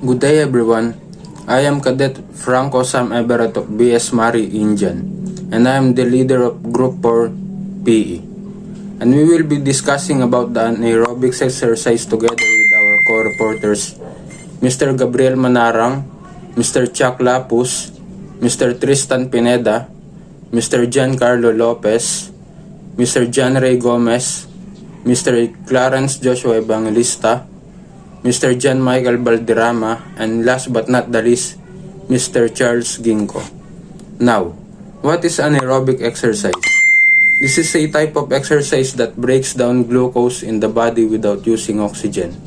Good day everyone. I am Cadet Franco Sam Everett of BS Mari, Indian, and I am the leader of Group 4 PE. And we will be discussing about the anaerobics exercise together with our co-reporters, Mr. Gabriel Manarang, Mr. Chuck Lapus, Mr. Tristan Pineda, Mr. Giancarlo Lopez, Mr. John Ray Gomez, Mr. Clarence Joshua Evangelista, Mr. John Michael Balderrama, and last but not the least, Mr. Charles Ginko. Now, what is anaerobic exercise? This is a type of exercise that breaks down glucose in the body without using oxygen.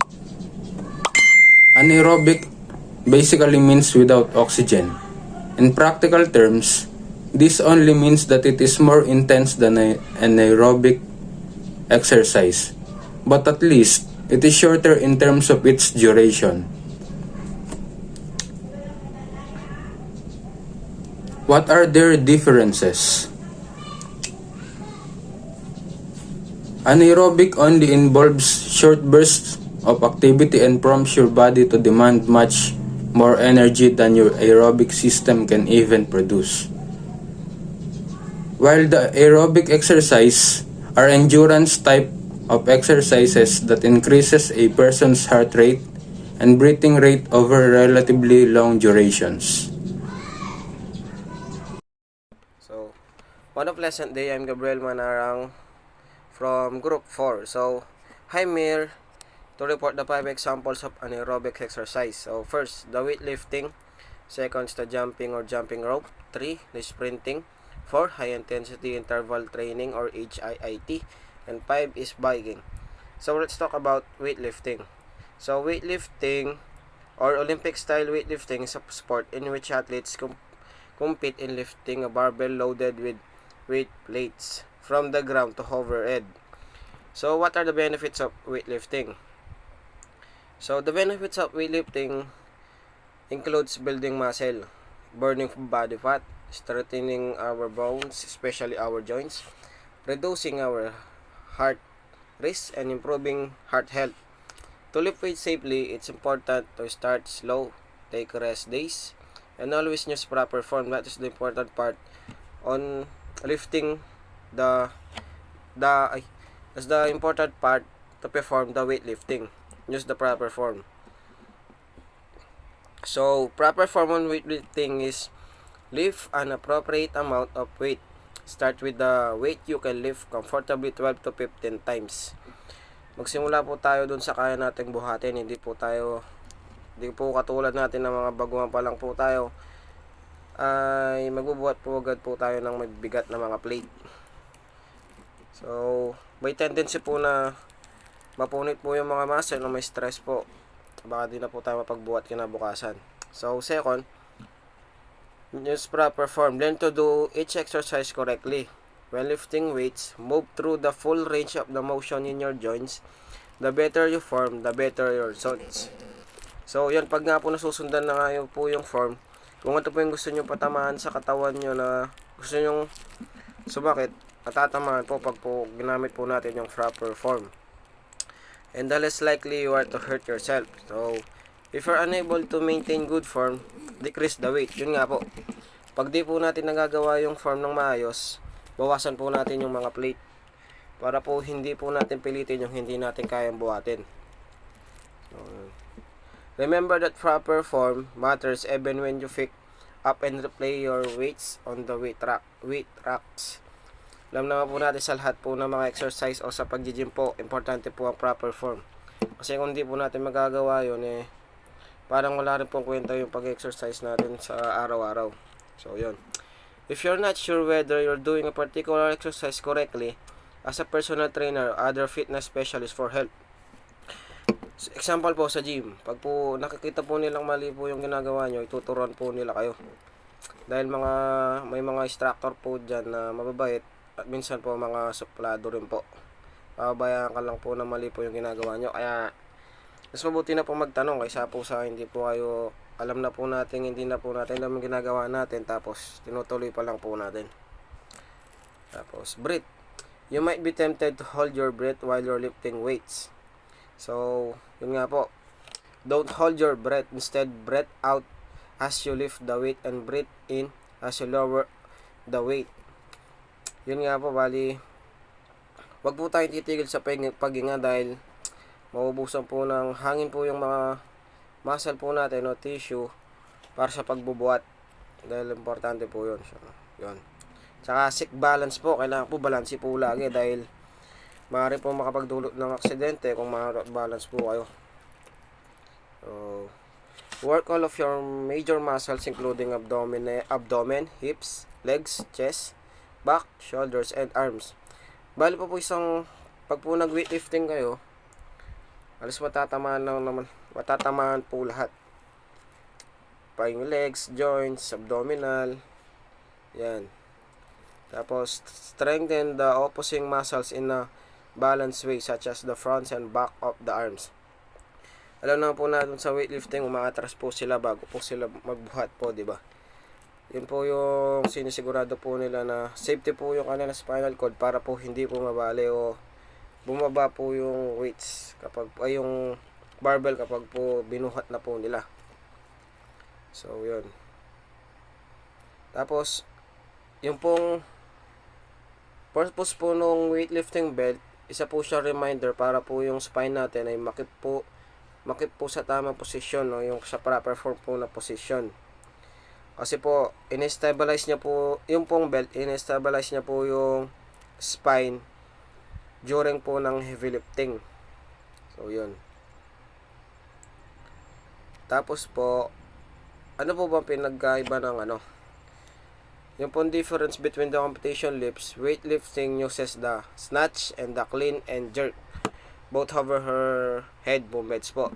Anaerobic basically means without oxygen. In practical terms, this only means that it is more intense than an anaerobic exercise, but at least it is shorter in terms of its duration. What are their differences? Anaerobic only involves short bursts of activity and prompts your body to demand much more energy than your aerobic system can even produce. While the aerobic exercise are endurance type of exercises that increases a person's heart rate and breathing rate over relatively long durations. So, one of lesson day, I'm Gabriel Manarang from Group 4. So, I'm here to report the 5 examples of anaerobic exercise. So, first, the weightlifting. Second, the jumping or jumping rope. 3, the sprinting. 4, high intensity interval training or HIIT. And 5 is biking. So, let's talk about weightlifting. So, weightlifting or Olympic style weightlifting is a sport in which athletes compete in lifting a barbell loaded with weight plates from the ground to overhead. So, what are the benefits of weightlifting? So, the benefits of weightlifting includes building muscle, burning body fat, strengthening our bones, especially our joints, reducing our heart risk, and improving heart health. To lift weights safely, it's important to start slow, take rest days, and always use proper form. That is the important part on lifting that's the important part to perform the weightlifting. Use the proper form. So, proper form on weightlifting is lift an appropriate amount of weight. Start with the weight you can lift comfortably 12 to 15 times. Magsimula po tayo dun sa kaya nating buhatin. Hindi po katulad natin ng mga baguhan pa lang po tayo ay magbubuhat po agad po tayo ng mabigat na mga plate. So, may tendency po na mapunit po yung mga muscle na may stress po. Baka di na po tayo mapagbuhat kinabukasan. So, second, use proper form. Learn to do each exercise correctly. When lifting weights, move through the full range of the motion in your joints. The better you form, the better your results. So, yan, pag nga po nasusundan na nga po yung form, kung ito po yung gusto nyo patamaan sa katawan nyo na gusto nyo sumakit, matatamaan po pag po ginamit po natin yung proper form. And the less likely you are to hurt yourself. So, if you're unable to maintain good form, decrease the weight. Yun nga po. Pag di po natin nagagawa yung form ng maayos, bawasan po natin yung mga plate para po hindi po natin pilitin yung hindi natin kayang buhatin. So, remember that proper form matters even when you pick up and replay your weights on the weight racks. Alam naman po natin sa lahat po ng mga exercise o sa pag-gym po, importante po ang proper form. Kasi kung hindi po natin magagawa yun, parang wala rin pong kwenta yung pag-exercise natin sa araw-araw. So, yun. If you're not sure whether you're doing a particular exercise correctly, as a personal trainer or other fitness specialist for help. Example po sa gym, pag po nakikita po nilang mali po yung ginagawa nyo, ituturuan po nila kayo. Dahil may mga instructor po dyan na mababait at minsan po mga suplado rin po. Pababayaan ka lang po na mali po yung ginagawa nyo. Kaya, mas mabuti na po magtanong kaysa po sa hindi po kayo alam na po natin, hindi na po natin alam yung ginagawa natin, tapos tinutuloy pa lang po natin. Tapos, breathe. You might be tempted to hold your breath while you're lifting weights. So, yun nga po. Don't hold your breath. Instead, breathe out as you lift the weight and breathe in as you lower the weight. Yun nga po, bali, wag po tayong titigil sa paghinga dahil maubusan po ng hangin po yung mga muscle po natin o tissue para sa pagbubuhat. Dahil importante po yun. So, yun. Tsaka sick balance po. Kailangan po balanse po lagi dahil maaari po makapagdulot ng aksidente kung balance po kayo. So, work all of your major muscles including abdomen, hips, legs, chest, back, shoulders, and arms. Bali po isang pag po nag-weightlifting kayo, alas matatamaan po lahat. Pa yung legs, joints, abdominal, yan. Tapos, strengthen the opposing muscles in a balanced way such as the fronts and back of the arms. Alam naman po natin sa weightlifting, umaatras po sila bago po sila magbuhat po, di ba? Yun po yung sinisigurado po nila na safety po yung kanila spinal cord para po hindi po mabali o bumaba po yung weights kapag yung barbell kapag po binuhat na po nila. So, yun. Tapos, yung pong purpose po nung weightlifting belt, isa po siya reminder para po yung spine natin ay makip po sa tamang posisyon, no? Yung sa proper form po na posisyon. Kasi po, in-stabilize niya po, yung pong belt, in-stabilize niya po yung spine during po ng heavy lifting. So, yun. Tapos po, ano po ba pinagkaiba ng yung pong difference between the competition lifts, weightlifting uses the snatch and the clean and jerk. Both hover her head movements po.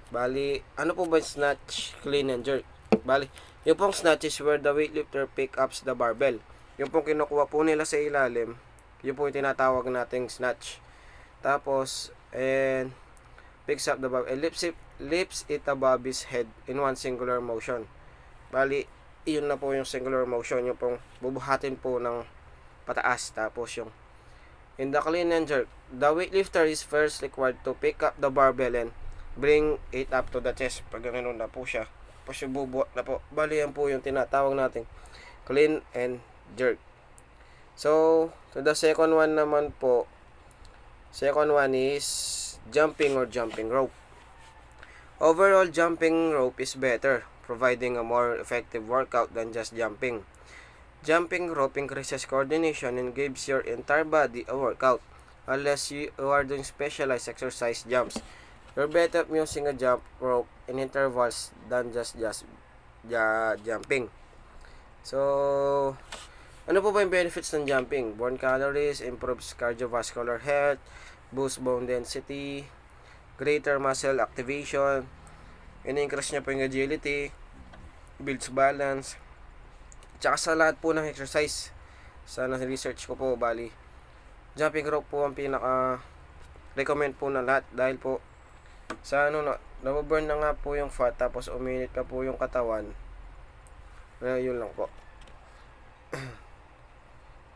Bali, ano po ba yung snatch, clean, and jerk? Bali, yung pong snatch is where the weightlifter pick ups the barbell. Yung pong kinukuha po nila sa ilalim, yun po yung tinatawag nating snatch. Tapos, and picks up the barbell and lifts it above his head in one singular motion. Bali, yun na po yung singular motion, yung pong bubuhatin po ng pataas. Tapos yung in the clean and jerk, the weightlifter is first required to pick up the barbell and bring it up to the chest. Pag ganoon na po siya, tapos yung bubuhat na po. Bali, yan po yung tinatawag natin clean and jerk. So, to the second one naman po, second one is jumping or jumping rope. Overall, jumping rope is better, providing a more effective workout than just jumping. Jumping rope increases coordination and gives your entire body a workout, unless you are doing specialized exercise jumps. You're better using a jump rope in intervals than just jumping. So, ano po ba yung benefits ng jumping? Burn calories, improves cardiovascular health, boosts bone density, greater muscle activation, in-increase niya po yung agility, builds balance. Tsaka sa lahat po ng exercise, sa research ko po, bali, jumping rope po ang pinaka-recommend po na lahat dahil po sa nababurn na nga po yung fat tapos uminit pa po yung katawan. Yun lang po.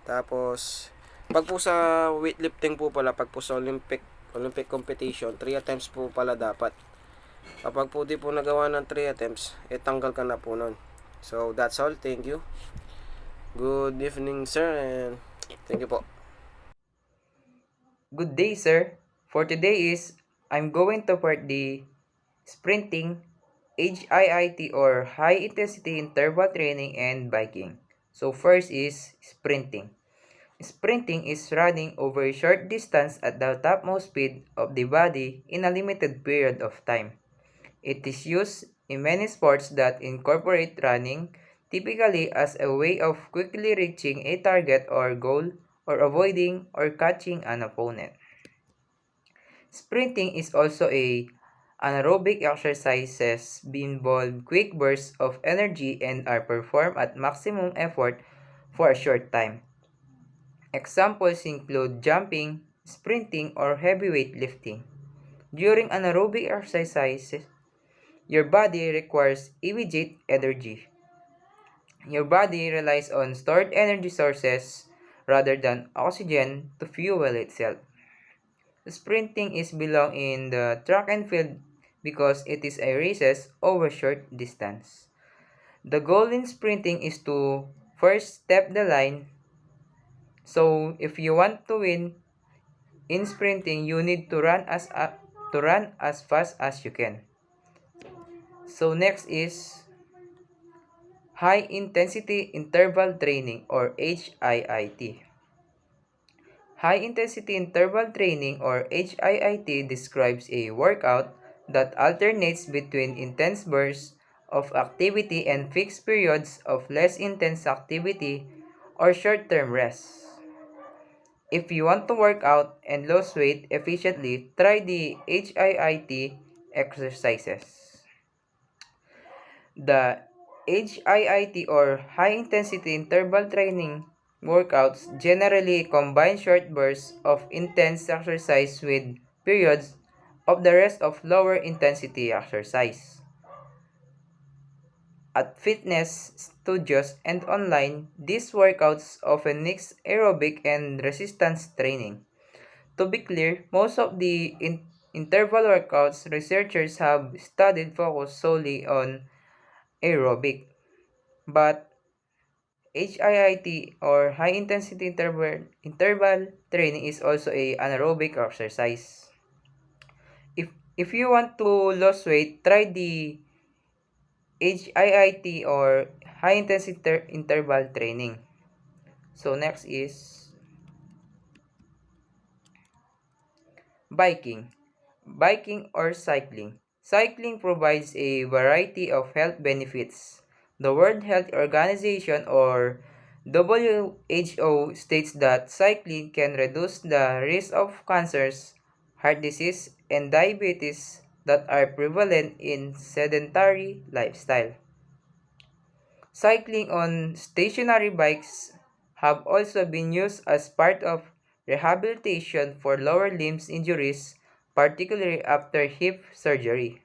Tapos, pag po sa weightlifting po pala, pag po sa Olympic competition, 3 attempts po pala dapat. Kapag po di po nagawa ng 3 attempts, tanggal ka na po nun. So, that's all. Thank you. Good evening, sir, and thank you po. Good day, sir. For today is, I'm going to part the sprinting, HIIT or high intensity interval training and biking. So first is sprinting. Sprinting is running over a short distance at the topmost speed of the body in a limited period of time. It is used in many sports that incorporate running, typically as a way of quickly reaching a target or goal or avoiding or catching an opponent. Sprinting is also a anaerobic exercises involve quick bursts of energy and are performed at maximum effort for a short time. Examples include jumping, sprinting, or heavyweight lifting. During anaerobic exercises, your body requires immediate energy. Your body relies on stored energy sources rather than oxygen to fuel itself. Sprinting is belong in the track and field because it is a races over short distance. The goal in sprinting is to first step the line. So if you want to win in sprinting, you need to run as fast as you can. So next is high intensity interval training or HIIT. High intensity interval training or HIIT describes a workout that alternates between intense bursts of activity and fixed periods of less intense activity or short-term rest. If you want to work out and lose weight efficiently, try the HIIT exercises. The HIIT or high intensity interval training workouts generally combine short bursts of intense exercise with periods of the rest of lower intensity exercise. At fitness studios and online, these workouts often mix aerobic and resistance training. To be clear, most of the interval workouts researchers have studied focus solely on aerobic, but HIIT or high intensity interval training is also a anaerobic exercise. If you want to lose weight, try the HIIT or high intensity interval training. So next is biking. Biking or cycling. Cycling provides a variety of health benefits. The World Health Organization or WHO states that cycling can reduce the risk of cancers, heart disease, and diabetes that are prevalent in sedentary lifestyle. Cycling on stationary bikes have also been used as part of rehabilitation for lower limbs injuries, particularly after hip surgery.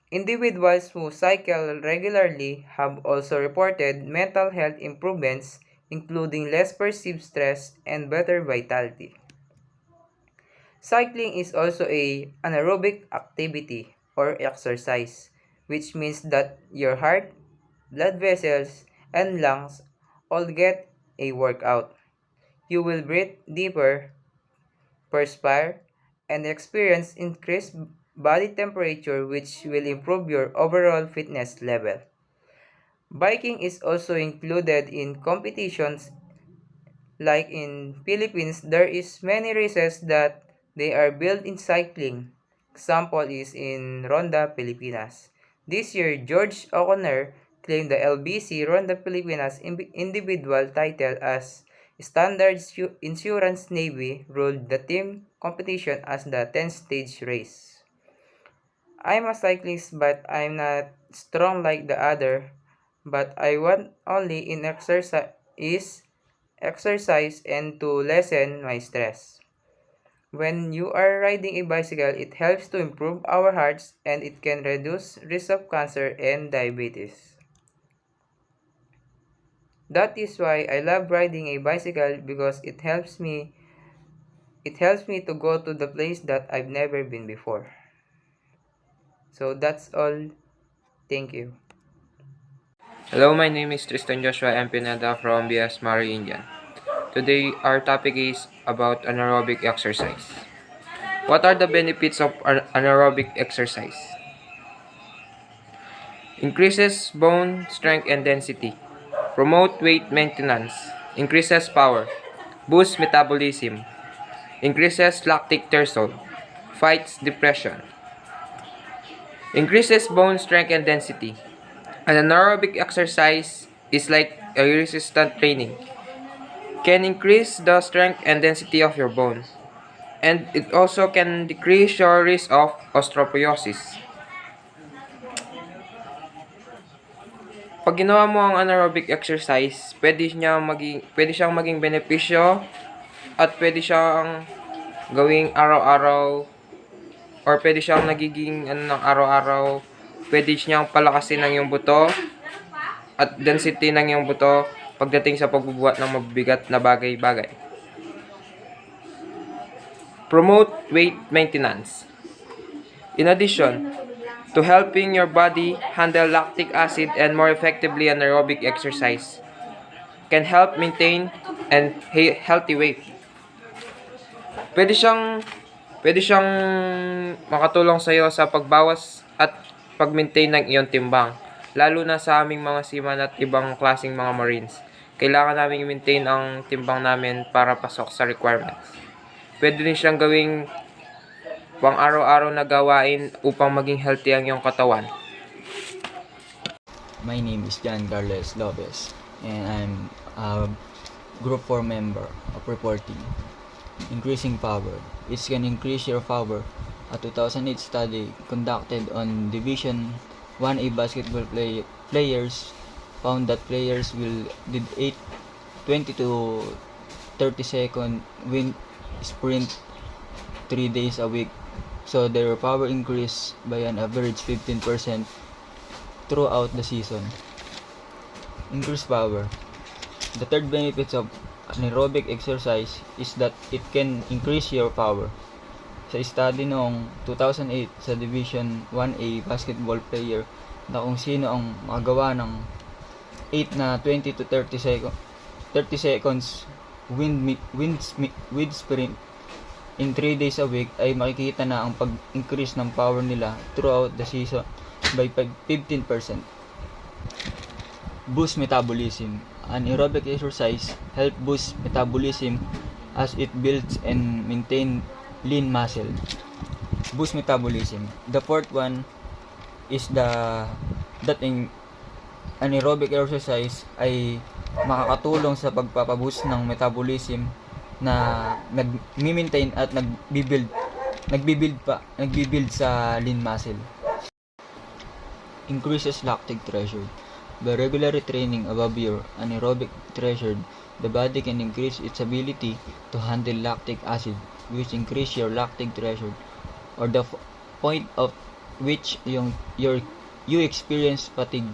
Individuals who cycle regularly have also reported mental health improvements, including less perceived stress and better vitality. Cycling is also a anaerobic activity or exercise, which means that your heart, blood vessels, and lungs all get a workout. You will breathe deeper, perspire, and experience increased body temperature, which will improve your overall fitness level. Biking is also included in competitions like in Philippines. There is many races that they are built in cycling. Example is in Ronda Pilipinas. This year, George O'Connor claimed the LBC Ronda Pilipinas individual title as Standard Insurance Navy ruled the team competition as the 10th stage race. I'm a cyclist but I'm not strong like the other, but I want only in exercise and to lessen my stress. When you are riding a bicycle, it helps to improve our hearts and it can reduce risk of cancer and diabetes. That is why I love riding a bicycle because it helps me to go to the place that I've never been before. So that's all. Thank you. Hello, my name is Tristan Joshua M. Pineda from BS Mari, Indian. Today, our topic is about anaerobic exercise. What are the benefits of anaerobic exercise? Increases bone strength and density. Promote weight maintenance. Increases power. Boosts metabolism. Increases lactic threshold. Fights depression. Increases bone strength and density. An anaerobic exercise is like a resistant training. Can increase the strength and density of your bone. And it also can decrease your risk of osteoporosis. Pag ginawa mo ang anaerobic exercise, pwede siyang maging benepisyo at pwede siyang gawing araw-araw or pwede siyang nagiging ng araw-araw. Pwede siyang palakasin ng iyong buto at density ng iyong buto pagdating sa pagbubuhat ng mabibigat na bagay-bagay. Promote weight maintenance. In addition to helping your body handle lactic acid and more effectively, anaerobic exercise can help maintain and healthy weight. Pwede siyang pwede siyang makatulong sa iyo sa pagbawas at pag-maintain ng iyong timbang, lalo na sa aming mga seaman at ibang klaseng mga marines. Kailangan namin i-maintain ang timbang namin para pasok sa requirements. Pwede din siyang gawing pang araw-araw na gawain upang maging healthy ang iyong katawan. My name is John Carlos Lopez, and I'm a Group 4 member of reporting. Increasing power. It can increase your power. A 2008 study conducted on Division 1A basketball players found that players did 20 to 30 second wind sprint 3 days a week. So their power increased by an average 15% throughout the season. Increased power. The third benefit of anaerobic exercise is that it can increase your power. Sa study noong 2008 sa Division 1A basketball player na kung sino ang makagawa ng 8 na 20 to 30 seconds wind sprint in 3 days a week, ay makikita na ang pag-increase ng power nila throughout the season by 15%. Boost metabolism. Anaerobic exercise help boost metabolism as it builds and maintain lean muscle. Boost metabolism. The fourth one is that anaerobic exercise ay makakatulong sa pagpapaboost ng metabolism na nag-maintain at nagbibuild sa lean muscle. Increases lactic threshold. By regularly training above your anaerobic threshold, the body can increase its ability to handle lactic acid, which increase your lactic threshold, or the point of which you experience fatigue.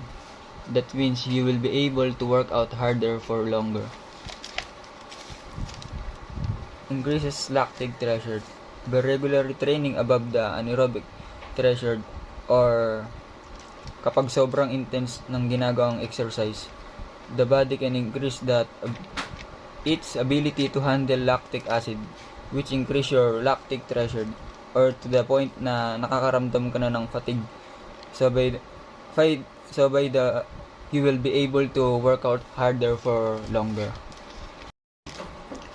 That means you will be able to work out harder for longer. Increases lactic threshold. By regularly training above the anaerobic threshold, or kapag sobrang intense ng ginagawang exercise, the body can increase its ability to handle lactic acid, which increase your lactic threshold, or to the point na nakakaramdam ka na ng fatigue. You will be able to work out harder for longer.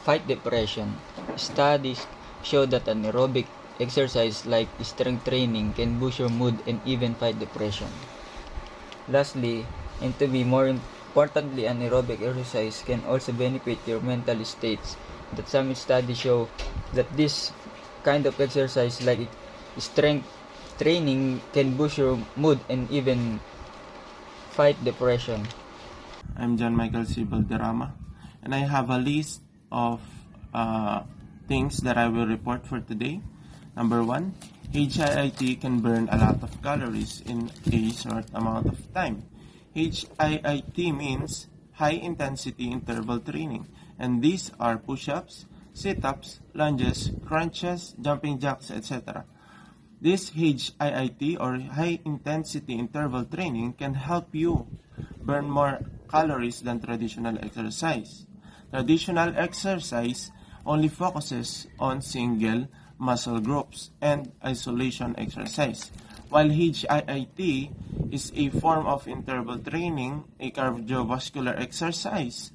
Fight depression. Studies show that anaerobic exercise like strength training can boost your mood and even fight depression. Lastly, and to be more importantly, anaerobic exercise can also benefit your mental states. That some studies show that this kind of exercise like strength training can boost your mood and even fight depression. I'm John Michael C. Valderrama, and I have a list of things that I will report for today. Number 1, HIIT can burn a lot of calories in a short amount of time. HIIT means high intensity interval training, and these are push-ups, sit-ups, lunges, crunches, jumping jacks, etc. This HIIT or high intensity interval training can help you burn more calories than traditional exercise. Traditional exercise only focuses on single muscle groups and isolation exercise, while HIIT is a form of interval training, a cardiovascular exercise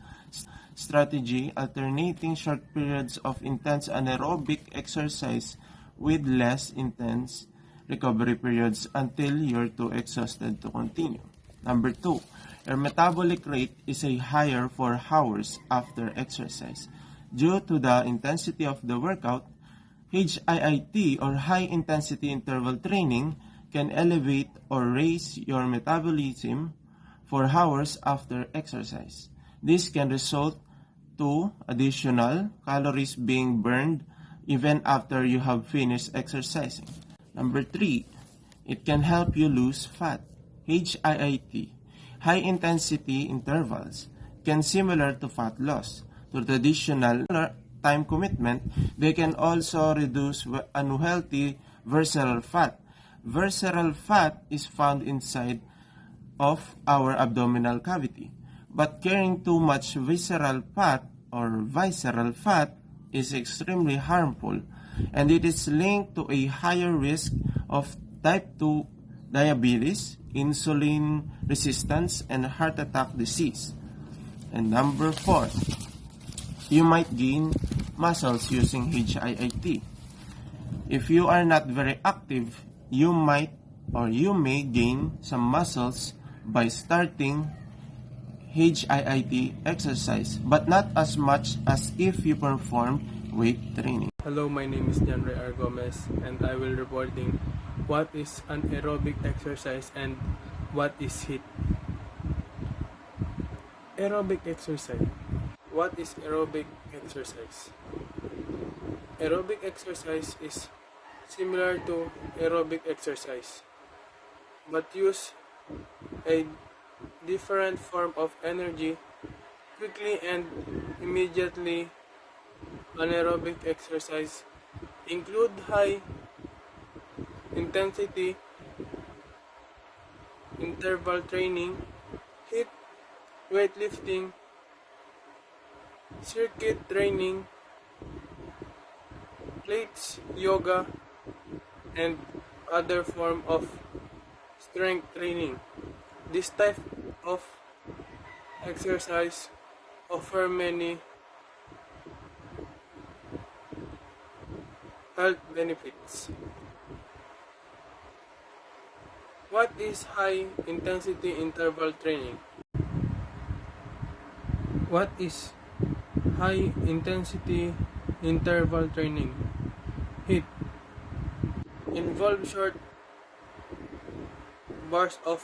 strategy alternating short periods of intense anaerobic exercise with less intense recovery periods until you're too exhausted to continue. Number 2, your metabolic rate is higher for hours after exercise. Due to the intensity of the workout, HIIT or high intensity interval training can elevate or raise your metabolism for hours after exercise. This can result to additional calories being burned even after you have finished exercising. Number 3, it can help you lose fat. HIIT, high intensity intervals, can similar to fat loss. To traditional time commitment, they can also reduce unhealthy visceral fat visceral fat is found inside of our abdominal cavity. But carrying too much visceral fat or visceral fat is extremely harmful, and it is linked to a higher risk of type 2 diabetes, insulin resistance, and heart attack disease. And number 4, you might gain muscles using HIIT. If you are not very active, you might or you may gain some muscles by starting HIIT exercise, but not as much as if you perform weight training. Hello, my name is Janre R. Gomez, and I will reporting what is anaerobic exercise and what is HIIT. Aerobic exercise. What is aerobic exercise? Aerobic exercise is similar to aerobic exercise, but use a different form of energy quickly and immediately. Anaerobic exercise include high intensity interval training, HIIT, weightlifting, circuit training, plates, yoga, and other form of strength training. This type of exercise offer many health benefits. What is high intensity interval training? What is high intensity interval training? HIIT involve short bursts of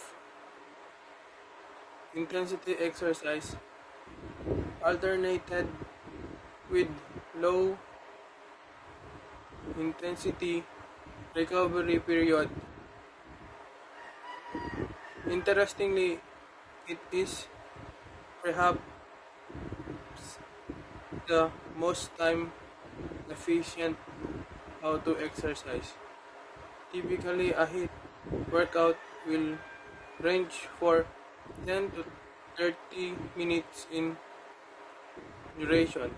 intensity exercise alternated with low intensity recovery period. Interestingly, it is perhaps the most time efficient how to exercise. Typically, a HIIT workout will range for 10 to 30 minutes in duration.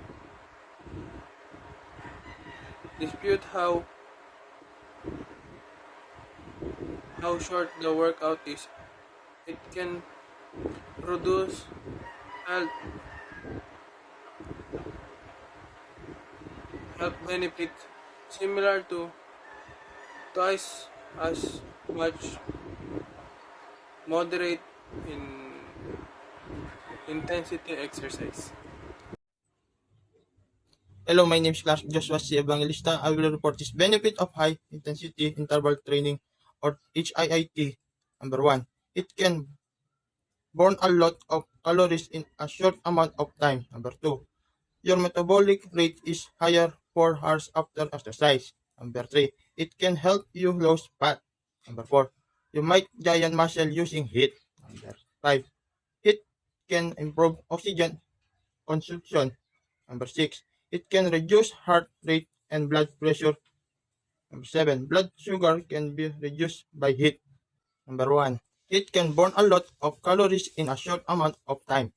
Dispute how short the workout is. It can produce health benefits similar to twice as much moderate in intensity exercise. Hello, my name is Clark Joshua C. Evangelista. I will report this benefit of high intensity interval training or HIIT. Number 1, it can burn a lot of calories in a short amount of time. Number 2, your metabolic rate is higher 4 hours after exercise. Number 3, it can help you lose fat. Number 4, you might giant muscle using HIIT. Number 5, HIIT can improve oxygen consumption. Number 6, it can reduce heart rate and blood pressure. Number 7, blood sugar can be reduced by HIIT. Number 1, it can burn a lot of calories in a short amount of time.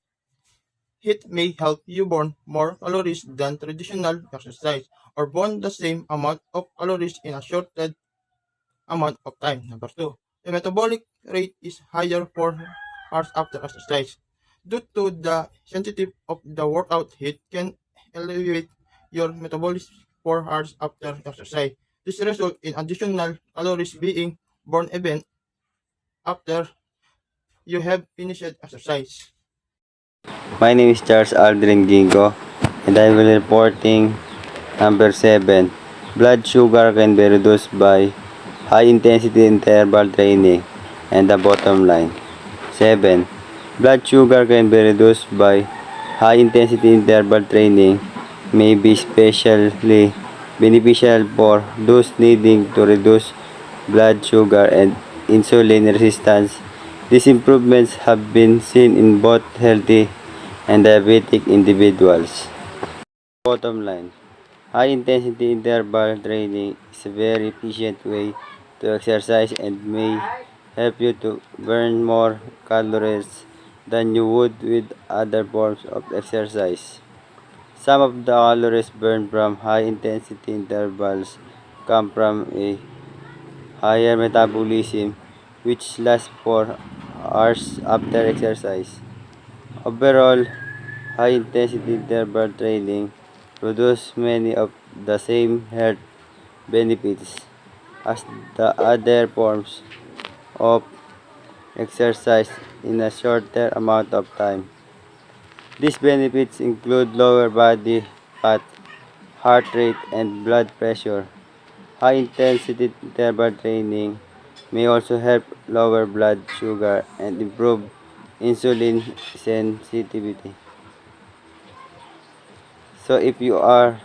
HIIT may help you burn more calories than traditional exercise or burn the same amount of calories in a shorter amount of time. Number 2, the metabolic rate is higher 4 hours after exercise. Due to the sensitivity of the workout, HIIT can elevate your metabolism 4 hours after exercise. This results in additional calories being burned even after you have finished exercise. My name is Charles Aldrin Gingo, and I will be reporting number 7. Blood sugar can be reduced by high intensity interval training, and the bottom line. 7. Blood sugar can be reduced by high intensity interval training, may be especially beneficial for those needing to reduce blood sugar and insulin resistance. These improvements have been seen in both healthy and diabetic individuals. Bottom line, high intensity interval training is a very efficient way to exercise and may help you to burn more calories than you would with other forms of exercise. Some of the calories burned from high intensity intervals come from a higher metabolism which lasts for hours after exercise. Overall, high intensity interval training produces many of the same health benefits as the other forms of exercise in a shorter amount of time. These benefits include lower body fat, heart rate, and blood pressure. High intensity interval training may also help lower blood sugar and improve insulin sensitivity. So if you are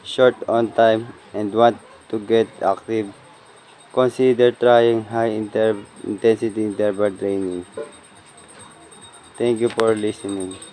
short on time and want to get active, consider trying high intensity interval training. Thank you for listening.